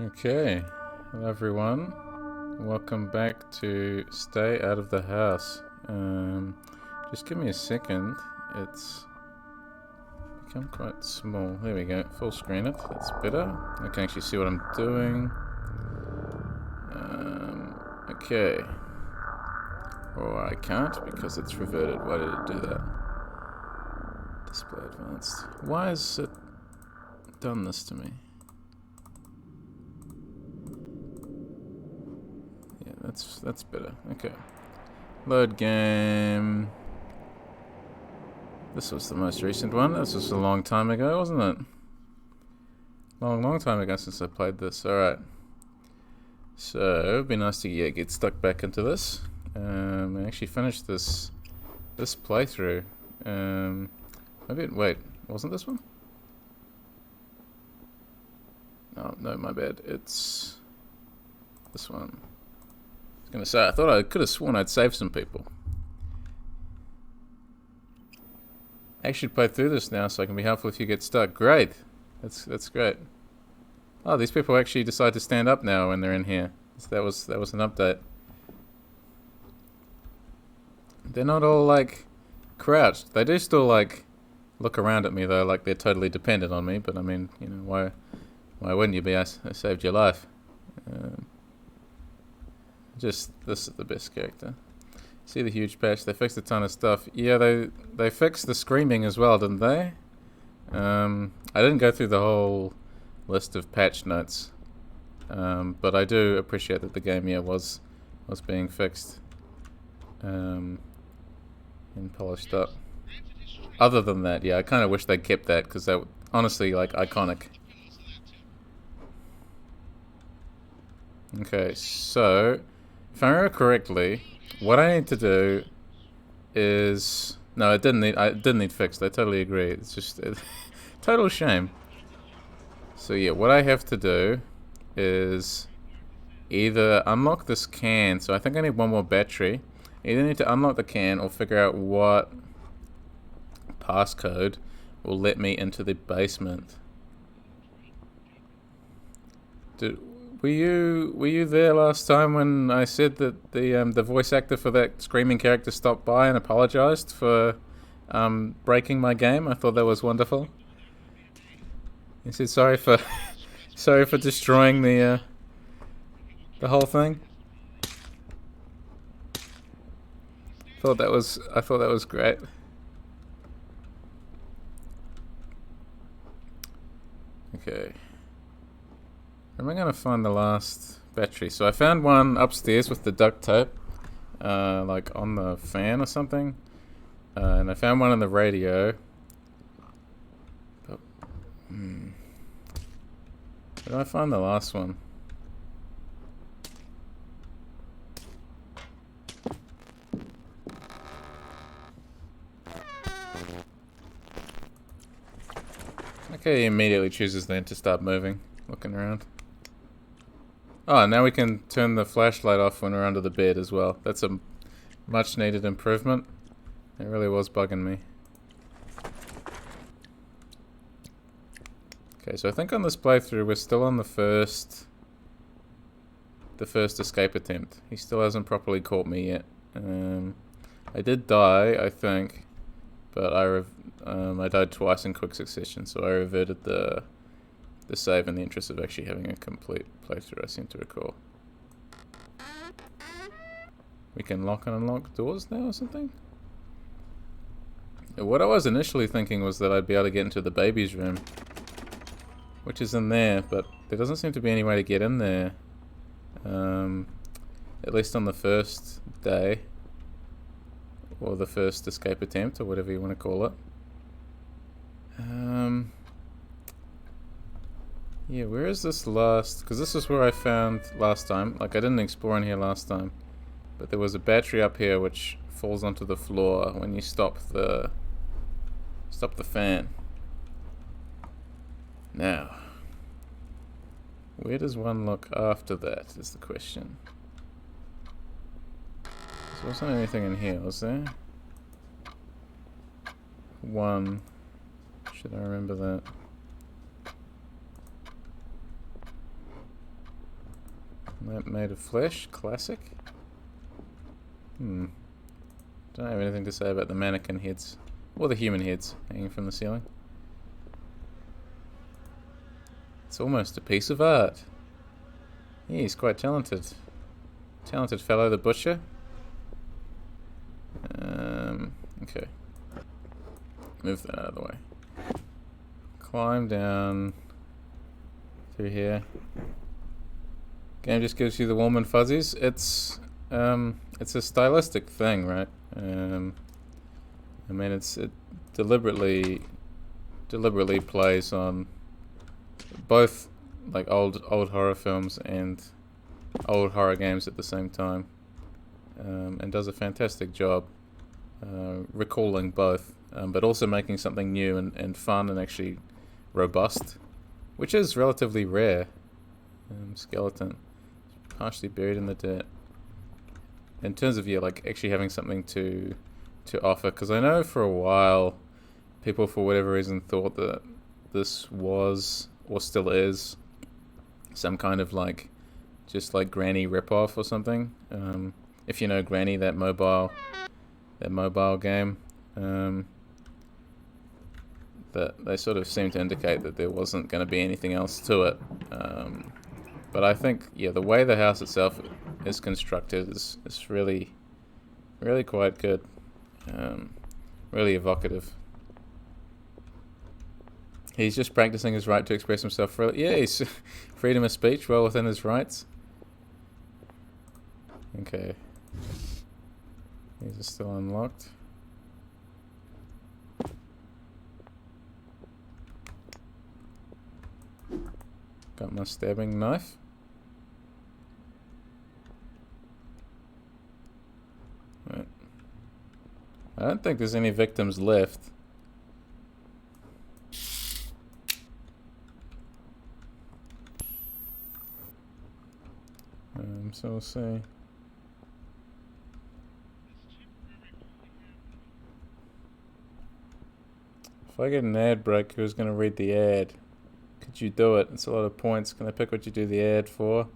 Okay, hello everyone. Welcome back to Stay Out of the House. Just give me a second. It's become quite small. There we go. Full screen it. That's better. I can actually see what I'm doing. Okay. Oh, I can't because it's reverted. Why did it do that? Display advanced. Why has it done this to me? Yeah, that's better. Okay. Load game. This was the most recent one. This was a long time ago, wasn't it? Long time ago since I played this. Alright. So, it'd be nice to get stuck back into this. And actually finish this playthrough. Wait, wasn't this one? No, my bad. It's this one. I was gonna say, I could have sworn I'd saved some people. I should play through this now so I can be helpful if you get stuck. Great. That's great. Oh, these people actually decide to stand up now when they're in here. So that was an update. They're not all like crouched. They do still like look around at me though, like they're totally dependent on me. But I mean, you know, why wouldn't you be? I saved your life. Just this is the best character. See the huge patch. They fixed a ton of stuff. Yeah, they fixed the screaming as well, didn't they? I didn't go through the whole list of patch notes, but I do appreciate that the game was being fixed and polished up. Other than that, yeah, I kind of wish they kept that because that honestly like iconic. Okay, so if I remember correctly, what I need to do is no, it didn't need fixed. I totally agree. It's just total shame. So yeah, what I have to do is either unlock this can. So I think I need one more battery. Either need to unlock the can or figure out what passcode will let me into the basement. Were you there last time when I said that the voice actor for that screaming character stopped by and apologized for breaking my game? I thought that was wonderful. He said sorry for sorry for destroying the whole thing. I thought that was great. Okay. Where am I going to find the last battery? So I found one upstairs with the duct tape, like on the fan or something. And I found one on the radio. But, where did I find the last one? Okay, he immediately chooses then to start moving, looking around. Oh, now we can turn the flashlight off when we're under the bed as well. That's a much needed improvement. It really was bugging me. Okay, so I think on this playthrough we're still on the first escape attempt. He still hasn't properly caught me yet. I did die, I think, but I died twice in quick succession, so I reverted the save in the interest of actually having a complete playthrough, I seem to recall. We can lock and unlock doors now or something? What I was initially thinking was that I'd be able to get into the baby's room, which is in there, but there doesn't seem to be any way to get in there. At least on the first day, or the first escape attempt, or whatever you want to call it. Yeah, where is this last? Because this is where I found last time. Like, I didn't explore in here last time. But there was a battery up here which falls onto the floor when you stop the fan. Now, where does one look after that is the question. There wasn't anything in here, was there? One. Should I remember that? Lamp made of flesh, classic. Don't have anything to say about the mannequin heads. Or the human heads hanging from the ceiling. It's almost a piece of art. Yeah, he's quite talented. Talented fellow, the butcher. Okay. Move that out of the way. Climb down through here. Game just gives you the warm and fuzzies. It's a stylistic thing, right? I mean, it deliberately plays on both like old horror films and old horror games at the same time, and does a fantastic job recalling both, but also making something new and fun and actually robust, which is relatively rare. Skeleton, partially buried in the dirt. In terms of like actually having something to offer, because I know for a while people for whatever reason thought that this was or still is some kind of like just like Granny ripoff or something. If you know Granny, that mobile game, that they sort of seem to indicate that there wasn't going to be anything else to it. But I think, yeah, the way the house itself is constructed is really quite good. Really evocative. He's just practicing his right to express himself. Yeah, he's freedom of speech, well within his rights. Okay. These are still unlocked. Got my stabbing knife. Right. I don't think there's any victims left. So we'll see. If I get an ad break, who's going to read the ad? Could you do it? It's a lot of points. Can I pick what you do the ad for?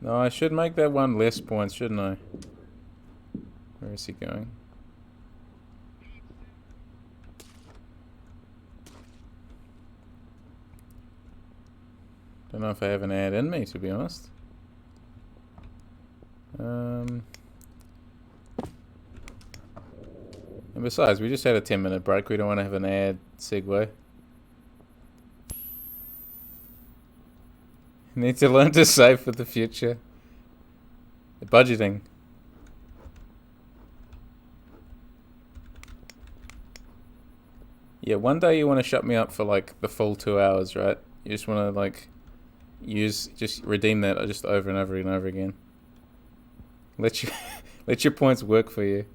No, I should make that one less points, shouldn't I? Where is he going? Don't know if I have an ad in me, to be honest. And besides, we just had a 10-minute break. We don't want to have an ad segue. Need to learn to save for the future. Budgeting. Yeah, one day you want to shut me up for like the full 2 hours, right? You just want to like just redeem that just over and over and over again. Let your points work for you.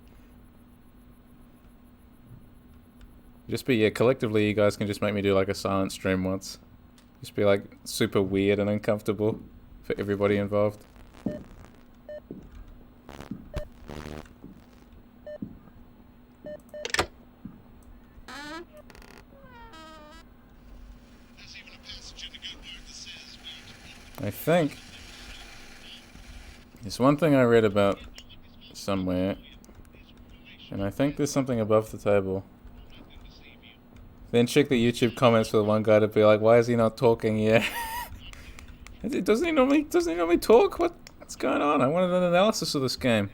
Just be, yeah, collectively you guys can just make me do like a silent stream once. Just be like super weird and uncomfortable for everybody involved. I think there's one thing I read about somewhere, and I think there's something above the table. Then check the YouTube comments for the one guy to be like, "Why is he not talking yet?" Doesn't he normally talk? What's going on? I wanted an analysis of this game.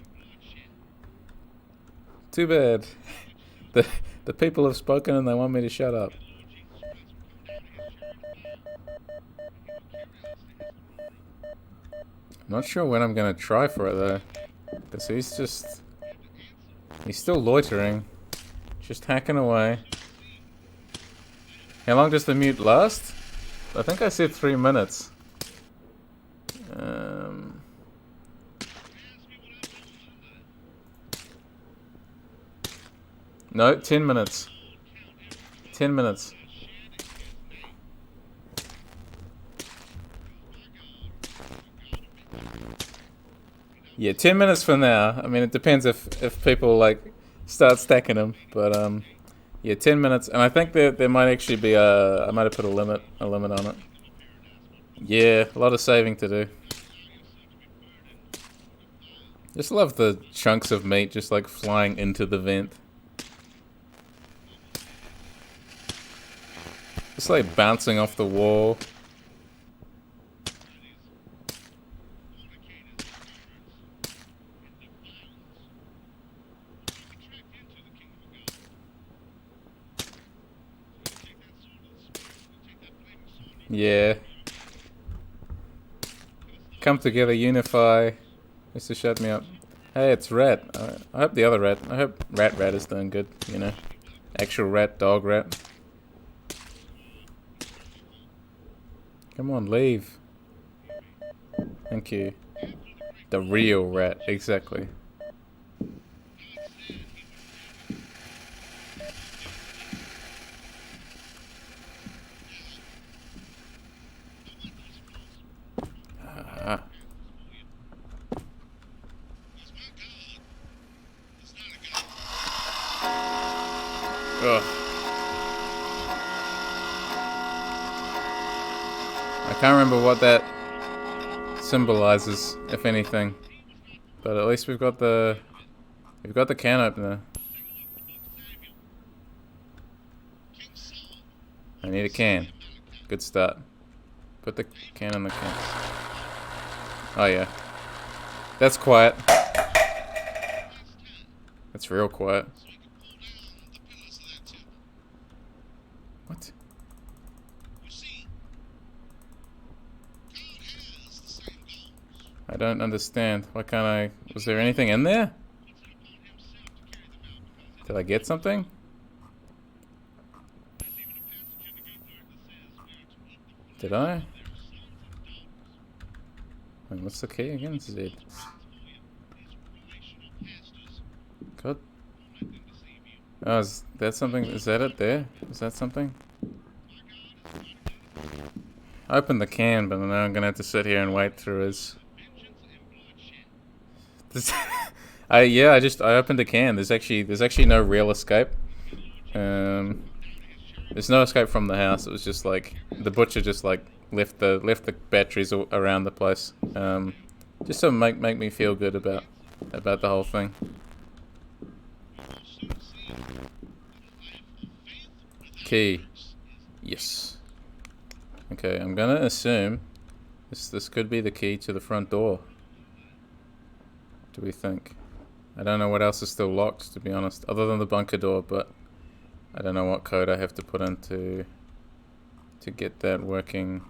Too bad. The people have spoken and they want me to shut up. Not sure when I'm gonna try for it though, because he's still loitering, just hacking away. How long does the mute last? I think I said 3 minutes. No, 10 minutes. 10 minutes. Yeah, 10 minutes from now. I mean, it depends if people like start stacking them, but yeah, 10 minutes, and I think there might actually be I might have put a limit on it. Yeah, a lot of saving to do. Just love the chunks of meat just like flying into the vent. Just like bouncing off the wall. Yeah. Come together, unify. Just to shut me up. Hey, it's Rat. I hope the other Rat. I hope Rat is doing good, you know. Actual Rat, dog Rat. Come on, leave. Thank you. The real Rat, exactly. Ah. Ugh. I can't remember what that symbolizes, if anything. But at least we've got the can opener. I need a can. Good start. Put the can in the can. Oh yeah. That's quiet. That's real quiet. What? I don't understand. Why can't I... Was there anything in there? Did I get something? Did I? Wait, what's the key again? Z. God. Oh, is that something? Is that it there? Is that something? I opened the can, but now I'm gonna have to sit here and wait through his... I opened the can. There's actually no real escape. There's no escape from the house. It was just like the butcher just like left the batteries around the place. Just to make me feel good about the whole thing. Key. Yes. Okay, I'm gonna assume this could be the key to the front door. Do we think? I don't know what else is still locked, to be honest, other than the bunker door, but I don't know what code I have to put in to get that working.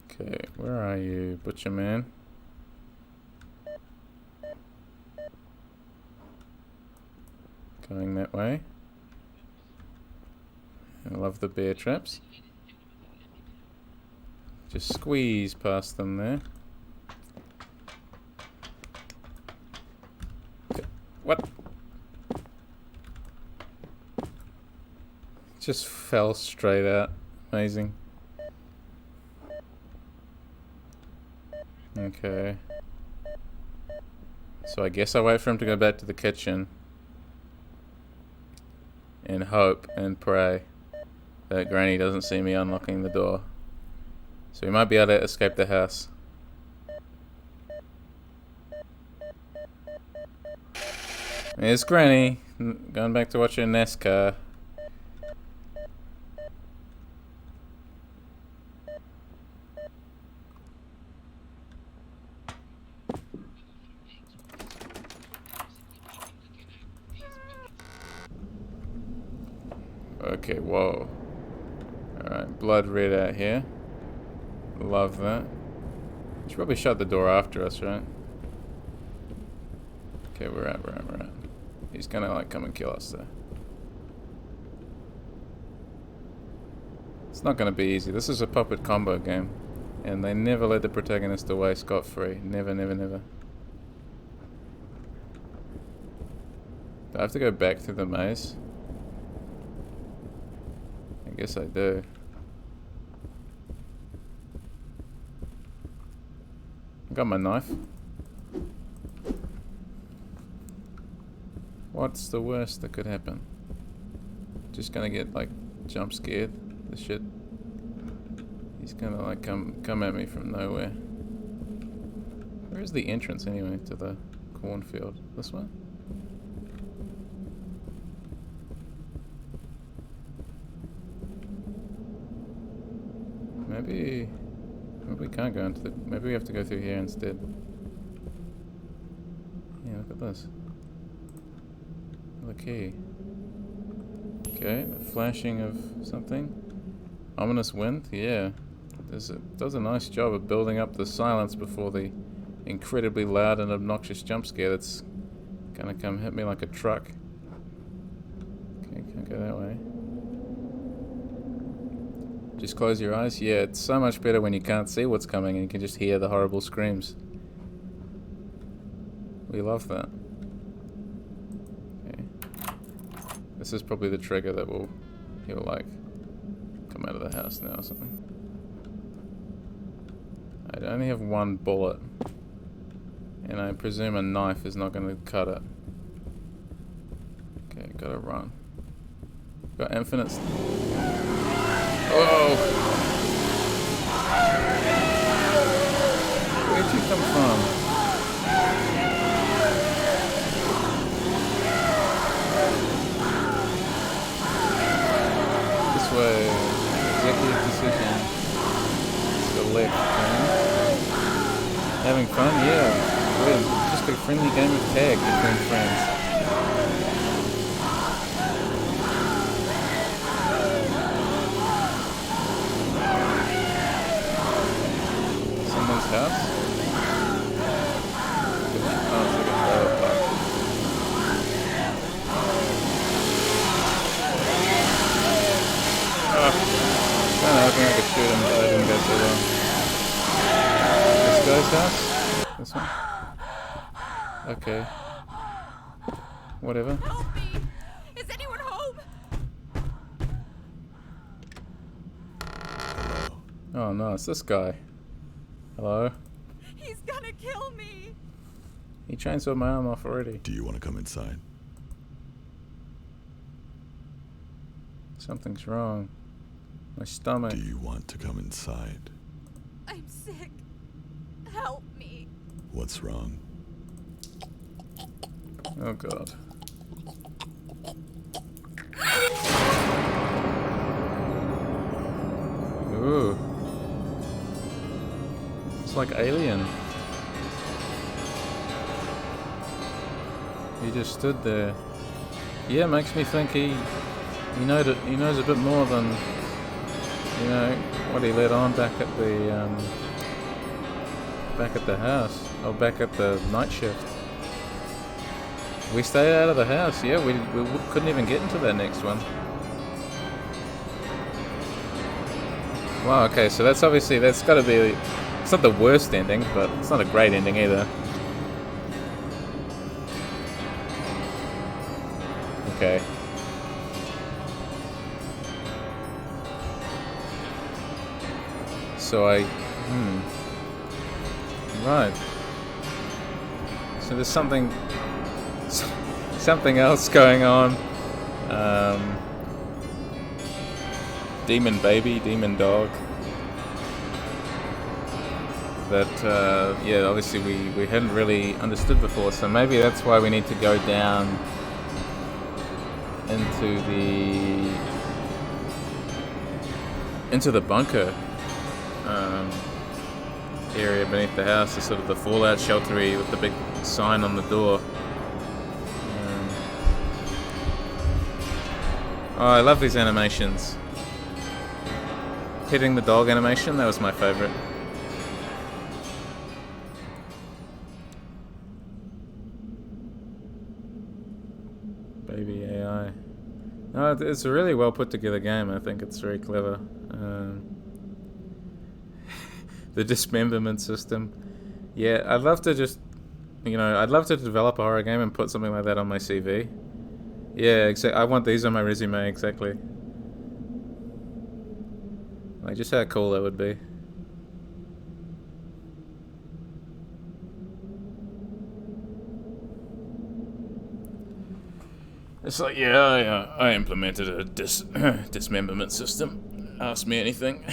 Okay, where are you, Butcher Man? Going that way. I love the bear traps. Just squeeze past them there. Okay. What? Just fell straight out. Amazing. Okay. So I guess I wait for him to go back to the kitchen. And hope and pray that Granny doesn't see me unlocking the door. So we might be able to escape the house. There's Granny, going back to watching NASCAR. Okay, whoa. Alright, blood red out here. Love that. Should probably shut the door after us, right? Okay, we're out. He's gonna like come and kill us though. It's not gonna be easy. This is a puppet combo game. And they never let the protagonist away scot-free. Never. Do I have to go back through the maze? I guess I do. Got my knife. What's the worst that could happen? Just gonna get like jump scared. The shit. He's gonna like come at me from nowhere. Where is the entrance anyway to the cornfield? This one? Maybe we can't go into the... Maybe we have to go through here instead. Yeah, look at this. Another key. Okay, the flashing of something. Ominous wind? Yeah. It does a nice job of building up the silence before the incredibly loud and obnoxious jump scare that's gonna come hit me like a truck. Okay, can't go that way. Just close your eyes. Yeah, it's so much better when you can't see what's coming and you can just hear the horrible screams. We love that. Okay. This is probably the trigger that he'll like come out of the house now or something. I only have one bullet. And I presume a knife is not going to cut it. Okay, gotta run. Got infinite... Whoa! Where'd you come from? This way. Executive decision. Select. Having fun? Yeah. We're just a friendly game of tag between friends. Someone's house? Oh, it's like a trailer park. Oh. I don't know, I think I could shoot him, but I didn't go so well. This guy's house? This one? Okay. Whatever. Help me! Is anyone home? Oh no, it's this guy. Hello? He's gonna kill me! He chainsawed my arm off already. Do you want to come inside? Something's wrong. My stomach. Do you want to come inside? I'm sick. Help me. What's wrong? Oh god. Ooh. It's like Alien. He just stood there. Yeah, makes me think he knows a bit more than, you know, what he let on back at the house, or back at the night shift. We stayed out of the house, yeah, we couldn't even get into that next one. Wow, okay, so that's gotta be, it's not the worst ending, but it's not a great ending either. Okay. So right. So there's something else going on. Demon baby, demon dog. That, yeah, obviously we hadn't really understood before, so maybe that's why we need to go down into the bunker area beneath the house, the sort of the fallout sheltery with the big sign on the door. Oh, I love these animations. Hitting the dog animation, that was my favorite. Baby AI. No, it's a really well put together game. I think it's very clever. The dismemberment system. Yeah, I'd love to just, I'd love to develop a horror game and put something like that on my CV. Yeah, I want these on my resume, exactly. Like, just how cool that would be. It's like, yeah, I implemented a dismemberment system. Ask me anything.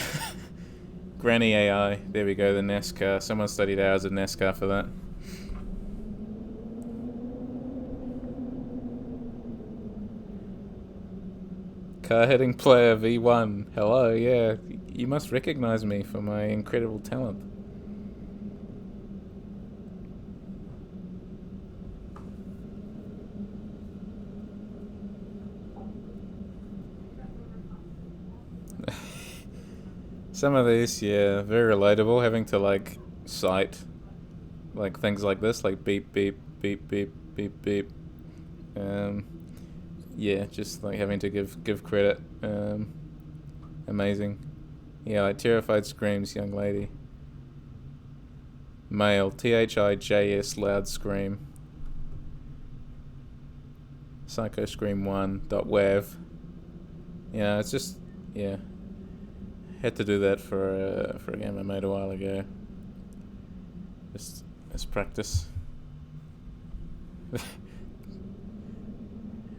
Granny AI. There we go, the NASCAR. Someone studied hours of NASCAR for that. Car hitting player V1. Hello, yeah. You must recognize me for my incredible talent. Some of these, yeah, very relatable, having to like cite like things like this, like beep beep beep beep beep beep. Yeah, just like having to give credit. Amazing. Yeah, like terrified screams, young lady. Male, THIJS loud scream. Psycho scream 1.wav. Yeah, it's just, yeah. Had to do that for a game I made a while ago. Just as practice.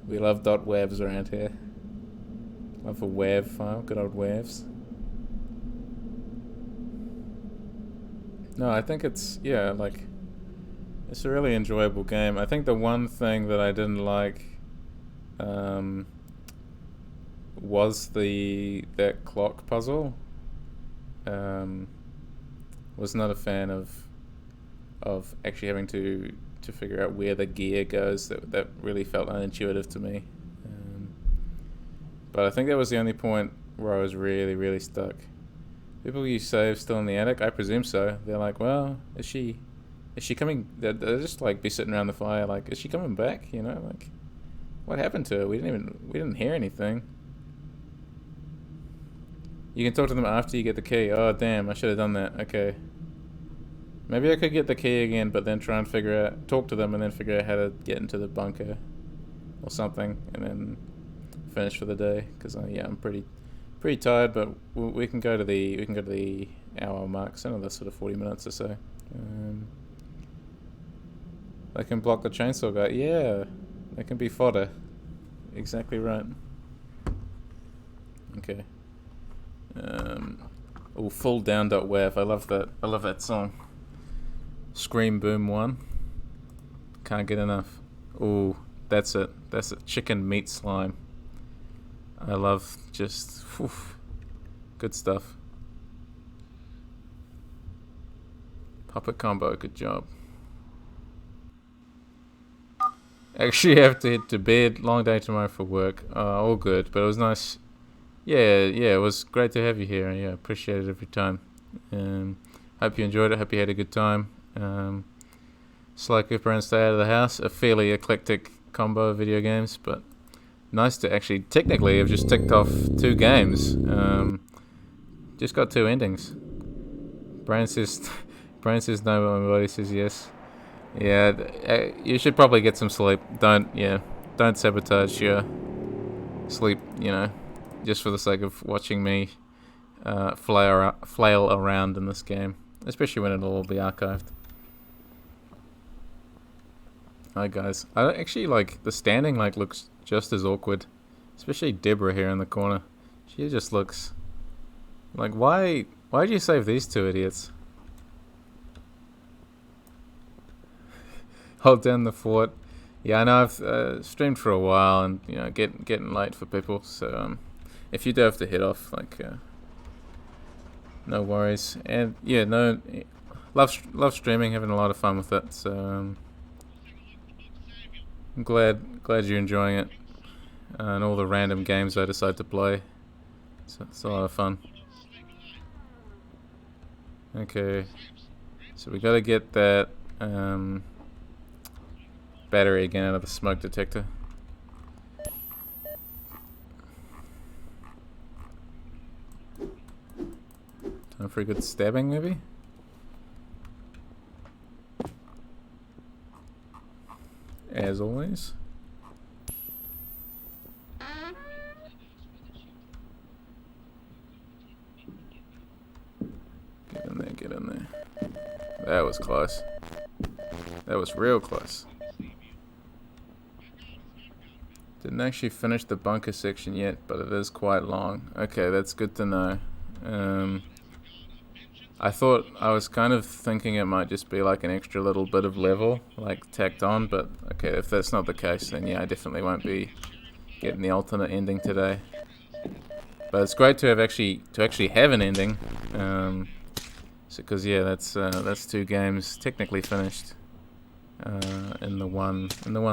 We love .wavs around here. Love a wav file, good old wavs. No, I think it's, yeah, like, it's a really enjoyable game. I think the one thing that I didn't like was that clock puzzle. Was not a fan of actually having to figure out where the gear goes. That really felt unintuitive to me. But I think that was the only point where I was really, really stuck. People you save still in the attic? I presume so. They're like, well, is she coming? They'll just like be sitting around the fire like, is she coming back? You know, like, what happened to her? We didn't hear anything. You can talk to them after you get the key. Oh damn, I should have done that. Okay. Maybe I could get the key again, but then try and talk to them and then figure out how to get into the bunker or something, and then finish for the day. Because yeah, I'm pretty tired, but we can go to the hour mark, so another sort of 40 minutes or so. They can block the chainsaw guy. Yeah, they can be fodder. Exactly right. Okay. Oh, full down.wav. I love that song. Scream Boom 1. Can't get enough. Oh, that's it. That's it. Chicken meat slime. I love just good stuff. Puppet combo, good job. Actually, I have to head to bed. Long day tomorrow for work. All good, but it was nice. Yeah, it was great to have you here. Yeah, appreciate it every time. Hope you enjoyed it. Hope you had a good time. Sly Cooper and Stay Out of the House. A fairly eclectic combo of video games, but nice to actually technically have just ticked off 2 games. Just got 2 endings. Brian says no, but my body says yes. Yeah, you should probably get some sleep. Don't sabotage your sleep, just for the sake of watching me flail around in this game, especially when it'll all be archived. Hi guys. I actually like the standing looks just as awkward, especially Deborah here in the corner. She just looks like, why did you save these 2 idiots? Hold down the fort. Yeah, I know I've streamed for a while, and getting late for people. So if you do have to head off, no worries. And yeah, love streaming, having a lot of fun with it. So I'm glad you're enjoying it, and all the random games I decide to play. So it's a lot of fun. Okay, so we gotta get that battery again out of the smoke detector. Time for a good stabbing, maybe? As always. Get in there. That was close. That was real close. Didn't actually finish the bunker section yet, but it is quite long. Okay, that's good to know. I thought, I was kind of thinking it might just be like an extra little bit of level, like tacked on, but okay, if that's not the case, then yeah, I definitely won't be getting the alternate ending today. But it's great to actually have an ending, because yeah, that's 2 games technically finished in the one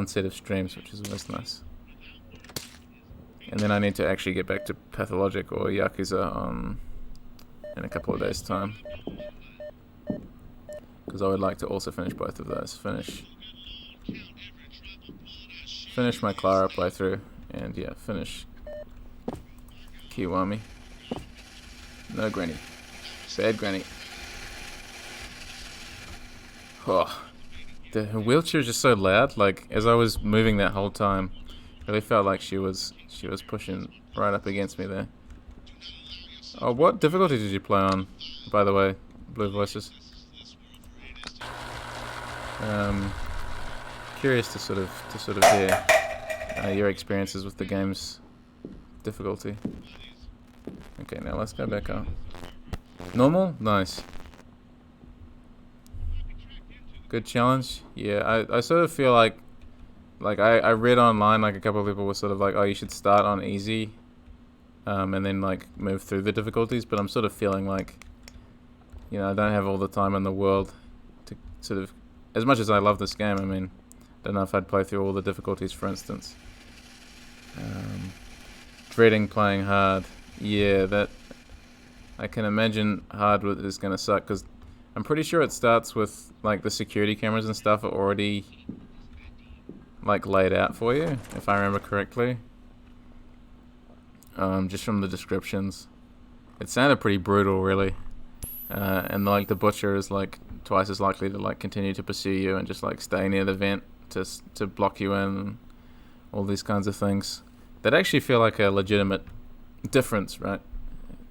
set of streams, which is always nice. And then I need to actually get back to Pathologic or Yakuza in a couple of days' time, because I would like to also finish both of those. Finish my Clara playthrough, and yeah, finish Kiwami. No Granny. Bad Granny. Oh, the wheelchair is just so loud. Like, as I was moving that whole time, it really felt like she was pushing right up against me there. Oh, what difficulty did you play on, by the way, Blue Voices? Curious to sort of hear your experiences with the game's difficulty. Okay, now let's go back up. Normal? Nice. Good challenge? Yeah, I sort of feel like I read online, like a couple of people were sort of like, oh, you should start on easy, and then like move through the difficulties, but I'm sort of feeling like, you know, I don't have all the time in the world to sort of, as much as I love this game, I mean, I don't know if I'd play through all the difficulties, for instance. Dreading playing hard. Yeah, that, I can imagine hard is going to suck, because I'm pretty sure it starts with, like, the security cameras and stuff are already, like, laid out for you, if I remember correctly. Just from the descriptions. It sounded pretty brutal, really. And, like, the butcher is, like, twice as likely to, like, continue to pursue you and just, like, stay near the vent to block you in, and all these kinds of things. That actually feel like a legitimate difference, right?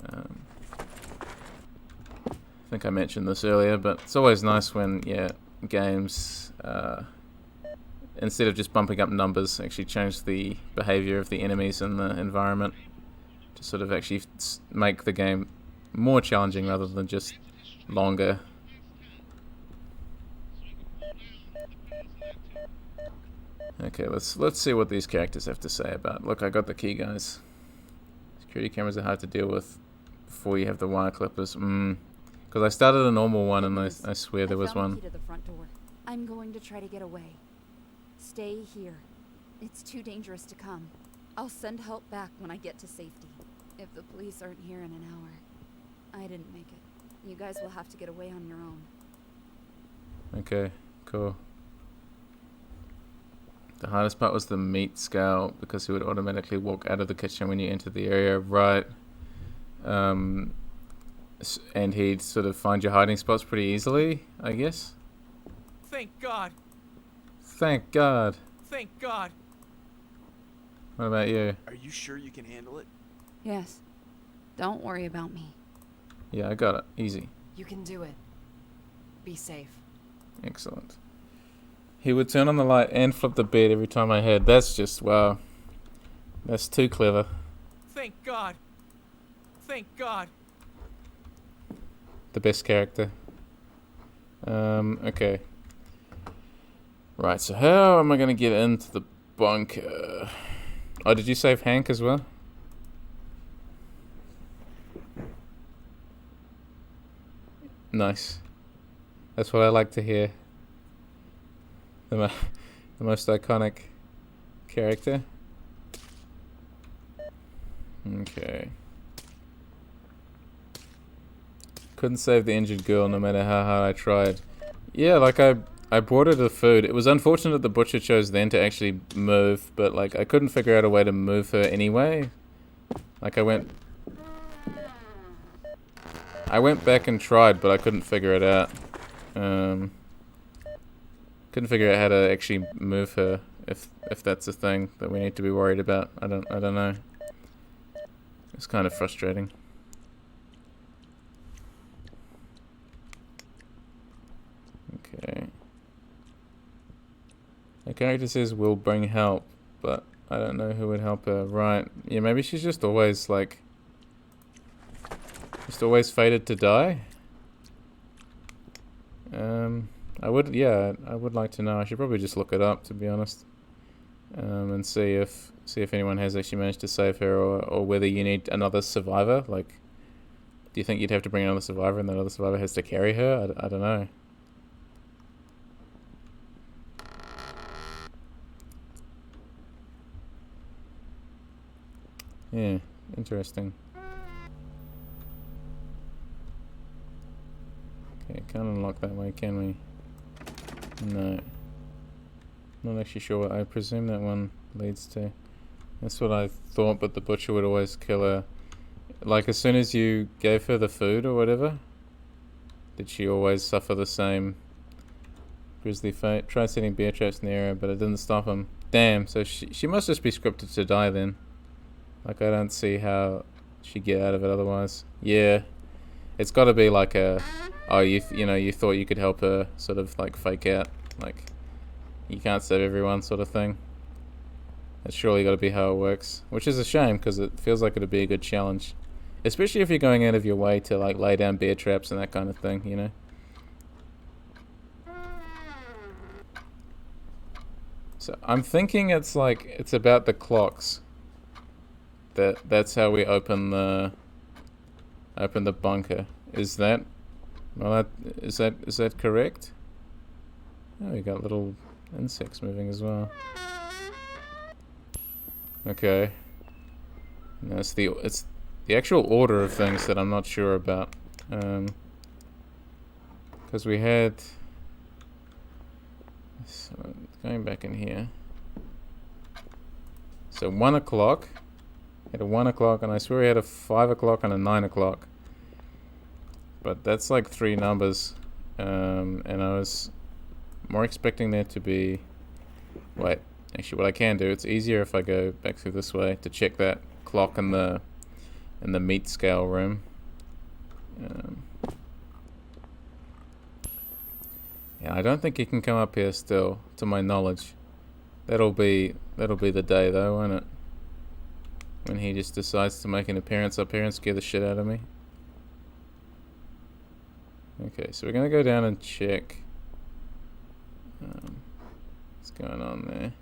I think I mentioned this earlier, but it's always nice when, yeah, games, instead of just bumping up numbers, actually change the behavior of the enemies and the environment to sort of actually make the game more challenging rather than just longer. Okay, let's see what these characters have to say about. Look, I got the key, guys. Security cameras are hard to deal with before you have the wire clippers. Because I started a normal one, and I swear there was one. To the front door. I'm going to try to get away. Stay here. It's too dangerous to come. I'll send help back when I get to safety. If the police aren't here in an hour, I didn't make it. You guys will have to get away on your own. Okay, cool. The hardest part was the meat scale, because he would automatically walk out of the kitchen when you enter the area, right? And he'd sort of find your hiding spots pretty easily, I guess. Thank God. Thank God. Thank God. What about you? Are you sure you can handle it? Yes. Don't worry about me. Yeah, I got it. Easy. You can do it. Be safe. Excellent. He would turn on the light and flip the bed every time I had. That's just, wow. That's too clever. Thank God. Thank God. The best character. Okay. Right, so how am I going to get into the bunker? Oh, did you save Hank as well? Nice. That's what I like to hear. The most iconic character. Okay. Couldn't save the injured girl no matter how hard I tried. Yeah, like I brought her the food. It was unfortunate the butcher chose then to actually move, but like I couldn't figure out a way to move her anyway. Like I went back and tried, but I couldn't figure it out. Couldn't figure out how to actually move her, if that's a thing that we need to be worried about. I don't know. It's kind of frustrating. Okay. The character says we'll bring help, but I don't know who would help her. Right. Yeah, maybe she's just always like fated to die. I would, yeah, I would like to know. I should probably just look it up, to be honest, and see if anyone has actually managed to save her, or whether you need another survivor. Like, do you think you'd have to bring another survivor, and that other survivor has to carry her? I don't know. Yeah, interesting. Okay, can't unlock that way, can we? No. Not actually sure what I presume that one leads to. That's what I thought, but the butcher would always kill her. Like, as soon as you gave her the food or whatever, did she always suffer the same grisly fate? Tried setting bear traps near her, but it didn't stop him. Damn, so she must just be scripted to die then. Like, I don't see how she'd get out of it otherwise. Yeah. It's gotta be like a... Oh, you thought you could help her, sort of like fake out, like you can't save everyone sort of thing. That's surely got to be how it works, which is a shame because it feels like it'd be a good challenge, especially if you're going out of your way to like lay down bear traps and that kind of thing, you know. So I'm thinking it's about the clocks. That's how we open the bunker. Is that? Well, is that correct? Oh, we got little insects moving as well. Okay. No, it's the actual order of things that I'm not sure about. Because we had... So, going back in here. So 1 o'clock. We had a 1 o'clock, and I swear we had a 5 o'clock and a 9 o'clock. But that's like 3 numbers, and I was more expecting there to be... Wait, actually what I can do, it's easier if I go back through this way to check that clock in the meat scale room. Yeah, I don't think he can come up here still, to my knowledge. That'll be the day though, won't it? When he just decides to make an appearance up here and scare the shit out of me. Okay, so we're gonna go down and check what's going on there.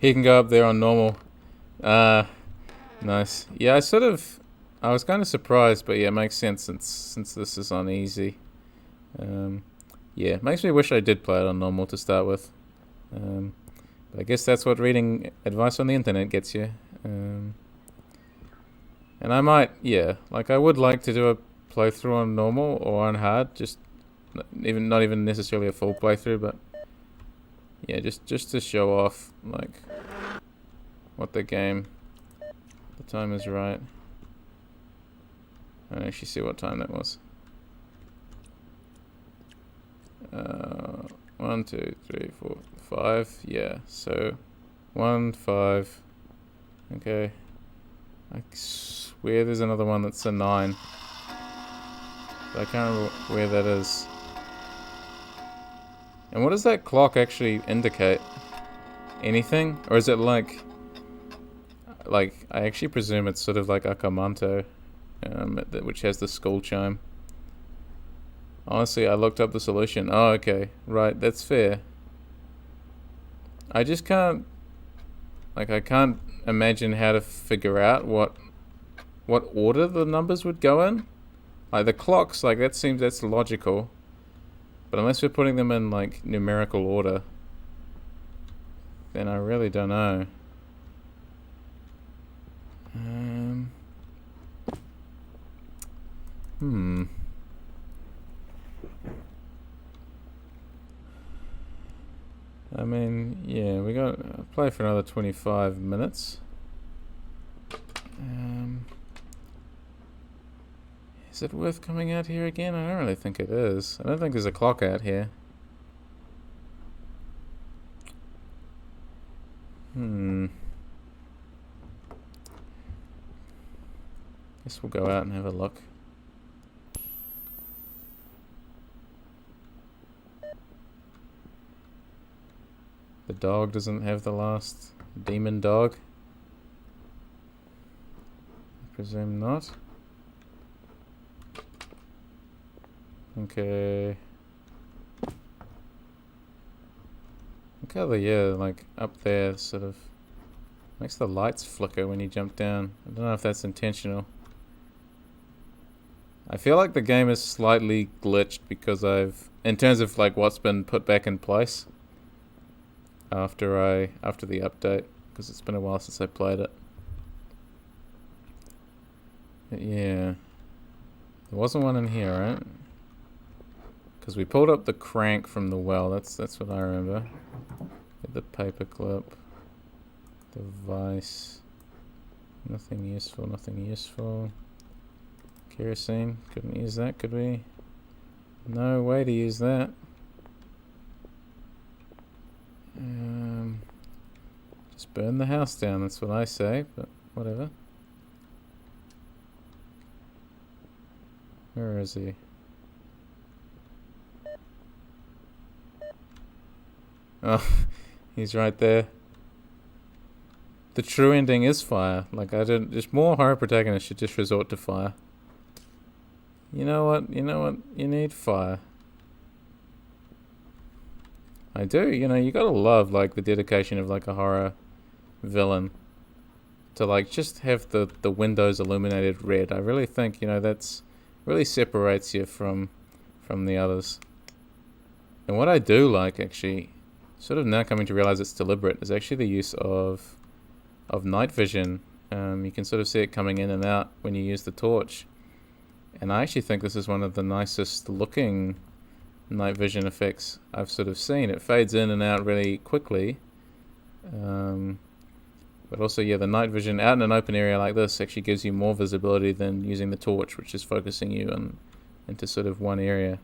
He can go up there on normal. Nice. Yeah, I was kind of surprised, but yeah, it makes sense since this is on easy. Yeah, makes me wish I did play it on normal to start with. But I guess that's what reading advice on the internet gets you. And I might, yeah, like I would like to do a playthrough on normal or on hard, just not even necessarily a full playthrough, but yeah, just to show off like what the time is right. I don't actually see what time that was. 1, 2, 3, 4, 5. Yeah, so 1, 5. Okay. I swear there's another one that's a 9. But I can't remember where that is. And what does that clock actually indicate? Anything? Or is it like I actually presume it's sort of like Akamanto, which has the school chime. Honestly, I looked up the solution. Oh, okay. Right, that's fair. I just can't... Like, I can't imagine how to figure out what order the numbers would go in. Like, the clocks, like, that's logical. But unless we're putting them in, like, numerical order, then I really don't know. I mean, yeah, we got to play for another 25 minutes. Is it worth coming out here again? I don't really think it is. I don't think there's a clock out here. Guess we'll go out and have a look. The dog doesn't have the last demon dog. I presume not. Okay. Look how the, like, up there sort of makes the lights flicker when you jump down. I don't know if that's intentional. I feel like the game is slightly glitched because in terms of like what's been put back in place after the update, because it's been a while since I played it. But yeah, there wasn't one in here, right? Because we pulled up the crank from the well. That's what I remember. Get the paperclip, device. Nothing useful. Nothing useful. Kerosene. Couldn't use that, could we? No way to use that. Just burn the house down, that's what I say, but whatever. Where is he? Oh, he's right there. The true ending is fire. Like, just more horror protagonists should just resort to fire. You know what? You need fire. I do. You gotta love, like, the dedication of, like, a horror villain to, like, just have the windows illuminated red. I really think, that's really separates you from the others. And what I do like, actually, sort of now coming to realize it's deliberate, is actually the use of night vision. You can sort of see it coming in and out when you use the torch. And I actually think this is one of the nicest looking night vision effects I've sort of seen. It fades in and out really quickly. But also, yeah, the night vision out in an open area like this actually gives you more visibility than using the torch, which is focusing you into sort of one area.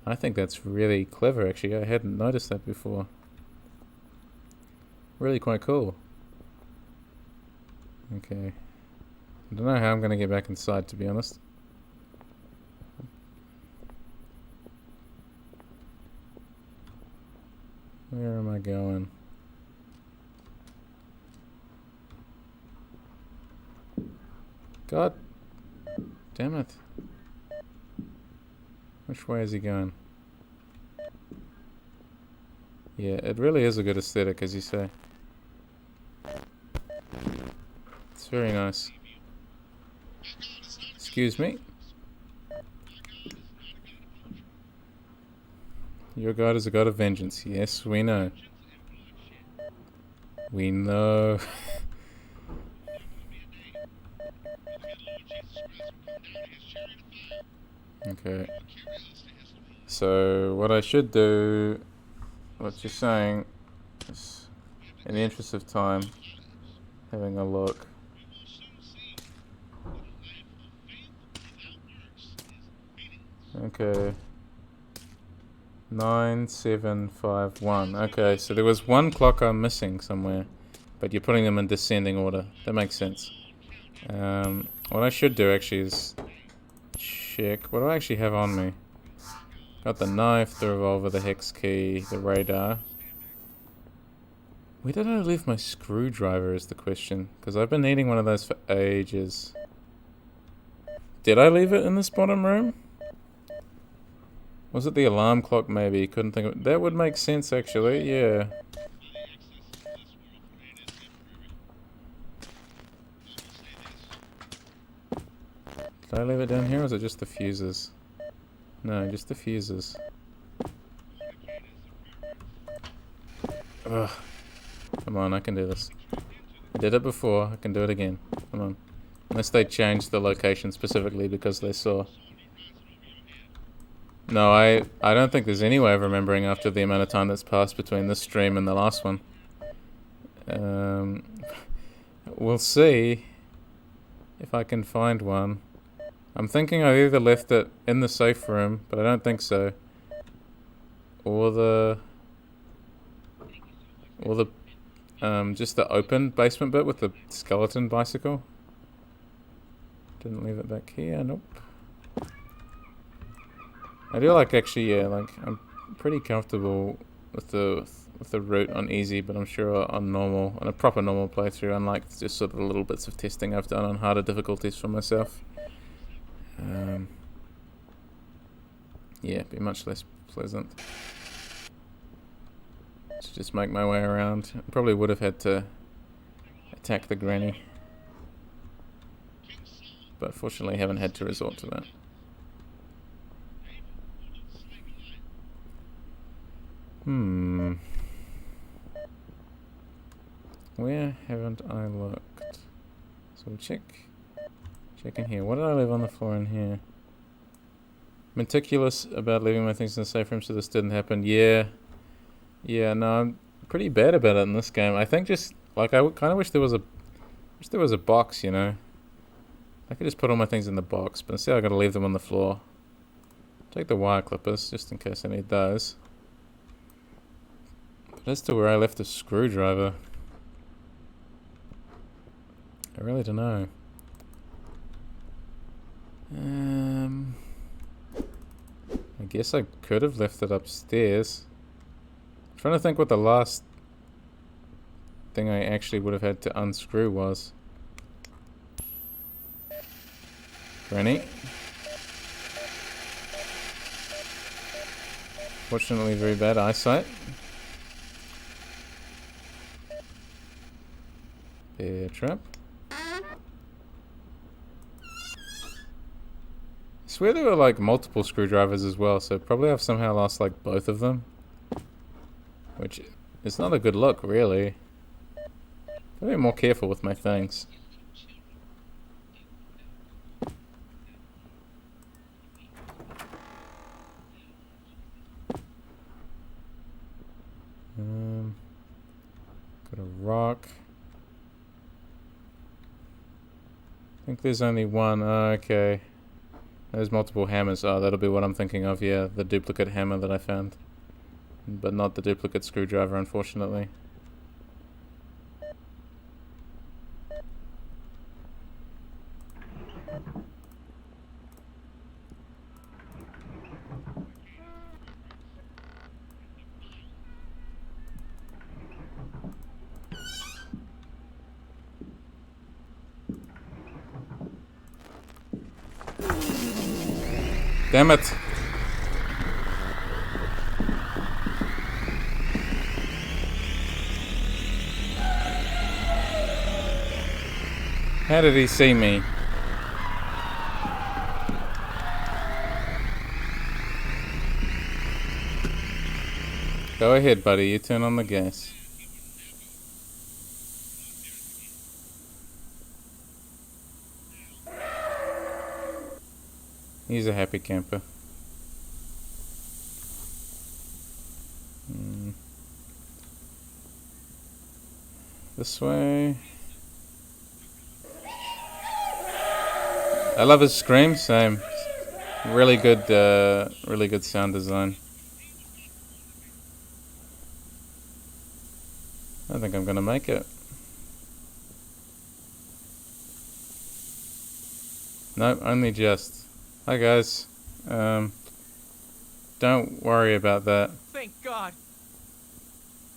I think that's really clever, actually. I hadn't noticed that before. Really quite cool. Okay. I don't know how I'm going to get back inside, to be honest. Where am I going? God damn it. Which way is he going? Yeah, it really is a good aesthetic, as you say. It's very nice. Excuse me? Your God is a God of vengeance. Yes, we know. We know. Okay. So, what I should do, what you're saying, is, in the interest of time, having a look. Okay. 9751. Okay, so there was one clock I'm missing somewhere, but you're putting them in descending order. That makes sense. What I should do actually is check. What do I actually have on me? Got the knife, the revolver, the hex key, the radar. Where did I leave my screwdriver is the question, because I've been needing one of those for ages. Did I leave it in this bottom room? Was it the alarm clock maybe? Couldn't think of it. That would make sense actually, yeah. Did I leave it down here or was it just the fuses? No, just the fuses. Ugh. Come on, I can do this. I did it before, I can do it again. Come on. Unless they changed the location specifically because they saw. No, I don't think there's any way of remembering after the amount of time that's passed between this stream and the last one. We'll see if I can find one. I'm thinking I either left it in the safe room, but I don't think so. Or just the open basement bit with the skeleton bicycle. Didn't leave it back here, nope. I do like actually, yeah, like I'm pretty comfortable with the route on easy, but I'm sure on normal, on a proper normal playthrough, unlike just sort of the little bits of testing I've done on harder difficulties for myself. Yeah, be much less pleasant. To just make my way around. Probably would have had to attack the granny. But fortunately haven't had to resort to that. Where haven't I looked? So we'll check in here. What did I leave on the floor in here? Meticulous about leaving my things in the safe room so this didn't happen. Yeah, no, I'm pretty bad about it in this game. I think just like I kind of wish there was a box, you know. I could just put all my things in the box, but instead I gotta leave them on the floor. Take the wire clippers just in case I need those. But as to where I left the screwdriver, I really don't know. I guess I could have left it upstairs. I'm trying to think what the last thing I actually would have had to unscrew was. Granny. Fortunately, very bad eyesight. Bear trap. I swear there were like multiple screwdrivers as well, so probably I've somehow lost like both of them. Which is not a good look, really. Gotta be more careful with my things. Got a rock. I think there's only one. Oh, okay. There's multiple hammers. Oh, that'll be what I'm thinking of. Yeah, the duplicate hammer that I found. But not the duplicate screwdriver, unfortunately. Damn it! How did he see me? Go ahead, buddy. You turn on the gas. He's a happy camper. This way. I love his scream. Same. Really good sound design. I think I'm gonna make it. Nope, only just. Hi guys. Don't worry about that. Thank God.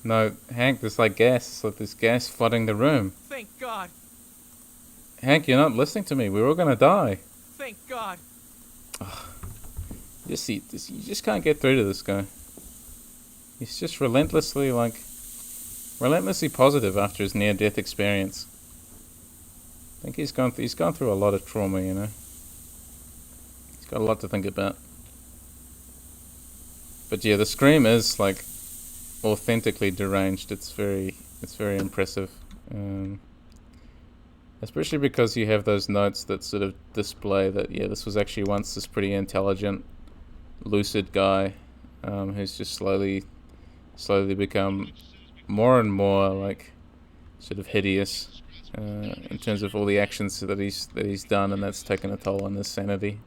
No, Hank, there's like gas. It's like there's gas flooding the room. Thank God. Hank, you're not listening to me. We're all gonna die. Thank God. You just can't get through to this guy. He's just relentlessly positive after his near-death experience. I think he's gone through a lot of trauma, you know. He's got a lot to think about. But yeah, the scream is like authentically deranged. It's very impressive. Especially because you have those notes that sort of display that, yeah, this was actually once this pretty intelligent, lucid guy who's just slowly become more and more like sort of hideous in terms of all the actions that he's done, and that's taken a toll on his sanity.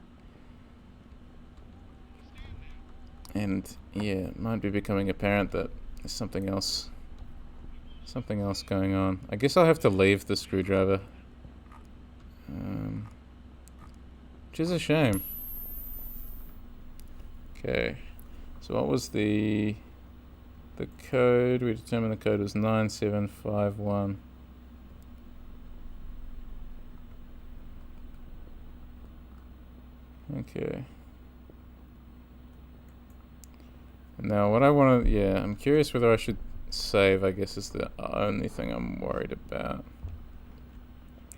And yeah, it might be becoming apparent that there's something else going on. I guess I'll have to leave the screwdriver. Which is a shame. Okay, so what was the code? We determined the code was 9751. Okay. Now, what I want to... Yeah, I'm curious whether I should save, I guess, is the only thing I'm worried about.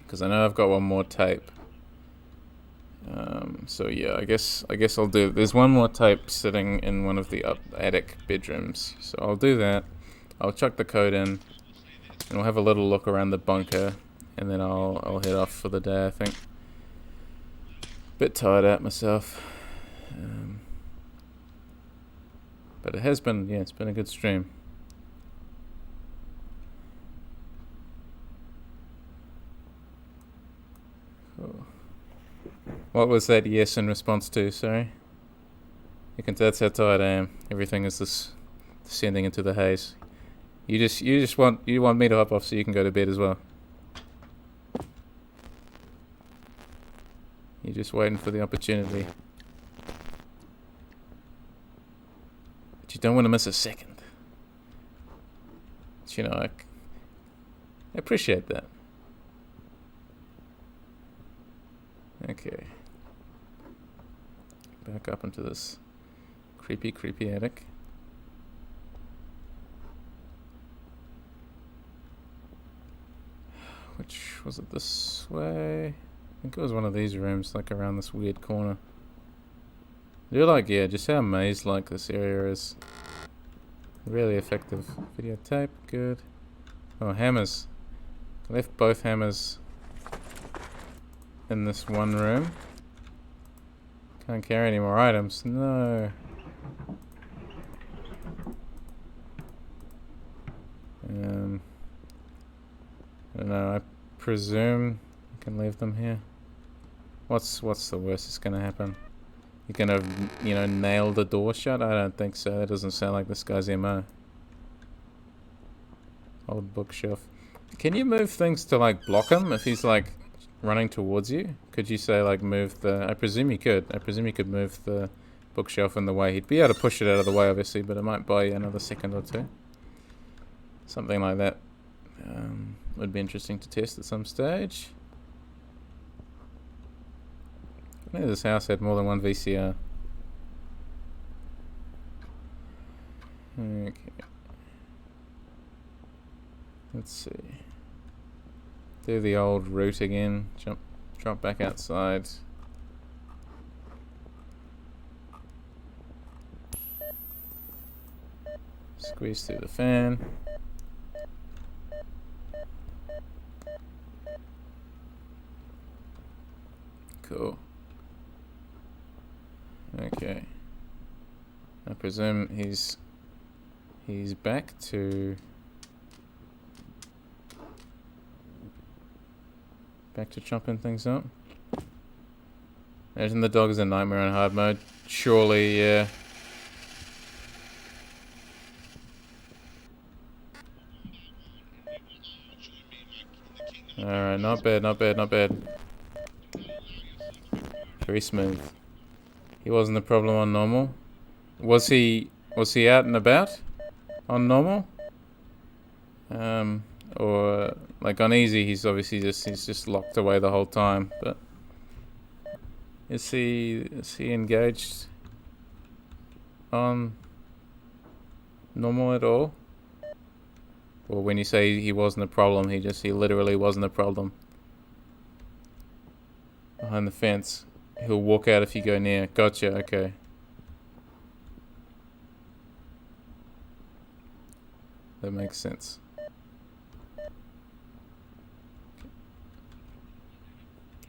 Because I know I've got one more tape. So yeah, I guess I'll do... There's one more tape sitting in one of the attic bedrooms. So I'll do that. I'll chuck the code in. And we'll have a little look around the bunker. And then I'll head off for the day, I think. Bit tired out myself. But it has been, yeah, it's been a good stream. Cool. What was that yes in response to, sorry? You can tell that's how tired I am. Everything is this descending into the haze. You want me to hop off so you can go to bed as well. You're just waiting for the opportunity. But you don't want to miss a second. But, you know, I appreciate that. Okay. Back up into this creepy attic. Which was it, this way? I think it was one of these rooms, like around this weird corner. I do like, yeah, just how maze-like this area is. Really effective. Videotape, good. Oh, hammers. I left both hammers in this one room. Can't carry any more items. No. I don't know, I presume I can leave them here. What's the worst that's gonna happen? You're gonna, you know, nail the door shut? I don't think so. That doesn't sound like this guy's MO. Old bookshelf. Can you move things to, like, block him if he's, like, running towards you? Could you say, like, move the... I presume you could. I presume you could move the bookshelf in the way. He'd be able to push it out of the way, obviously, but it might buy you another second or two. Something like that. Would be interesting to test at some stage. I know this house had more than one VCR. Okay. Let's see. Do the old route again. Drop back outside. Squeeze through the fan. Cool. Okay. I presume he's back to chopping things up. Imagine the dog is a nightmare in hard mode. Surely, yeah. Alright, not bad. Very smooth. He wasn't the problem on normal. Was he out and about on normal? Or like on easy he's obviously just locked away the whole time, but is he engaged on normal at all? Or when you say he wasn't a problem, he literally wasn't a problem. Behind the fence. He'll walk out if you go near. Gotcha, okay. That makes sense.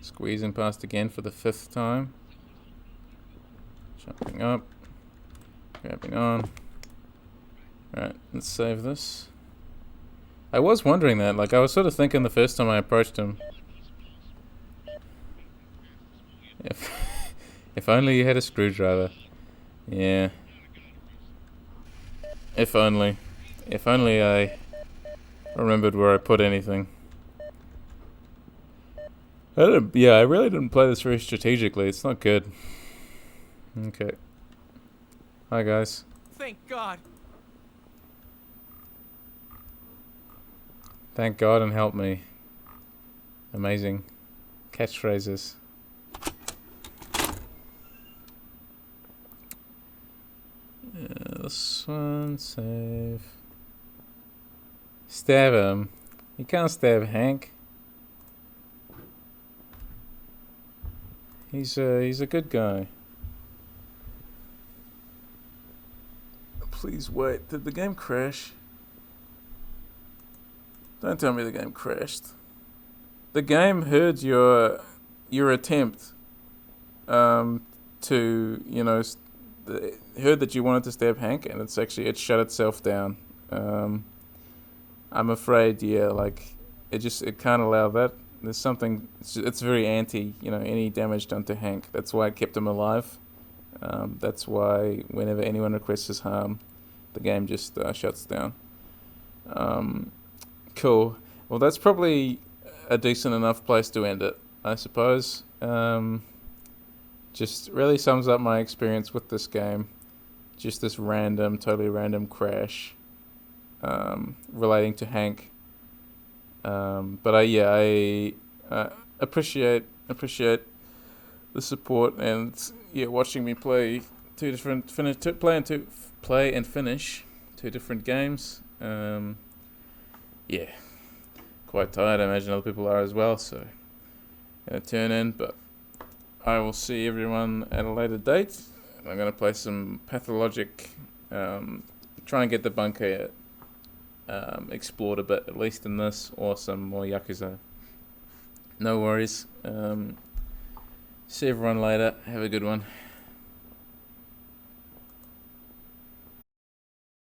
Squeezing past again for the 5th time. Jumping up. Grabbing on. Alright, let's save this. I was wondering that, like I was sort of thinking the first time I approached him. If only you had a screwdriver. Yeah. If only I remembered where I put anything. I really didn't play this very strategically. It's not good. Okay. Hi guys. Thank God. Thank God and help me. Amazing. Catchphrases. Let's one, save. Stab him. You can't stab Hank. He's a good guy. Please wait. Did the game crash? Don't tell me the game crashed. The game heard your attempt to, you know, heard that you wanted to stab Hank, and it shut itself down. I'm afraid, yeah, like it can't allow that. There's something. It's very anti, you know, any damage done to Hank. That's why it kept him alive. That's why whenever anyone requests his harm, the game just shuts down. Cool. Well, that's probably a decent enough place to end it, I suppose. Just really sums up my experience with this game. Just this totally random crash relating to Hank. But I appreciate the support and watching me play play and finish two different games. Quite tired. I imagine other people are as well. So gonna turn in, but I will see everyone at a later date. I'm gonna play some Pathologic. Try and get the bunker explored a bit, at least in this, or some more Yakuza. No worries. See everyone later. Have a good one.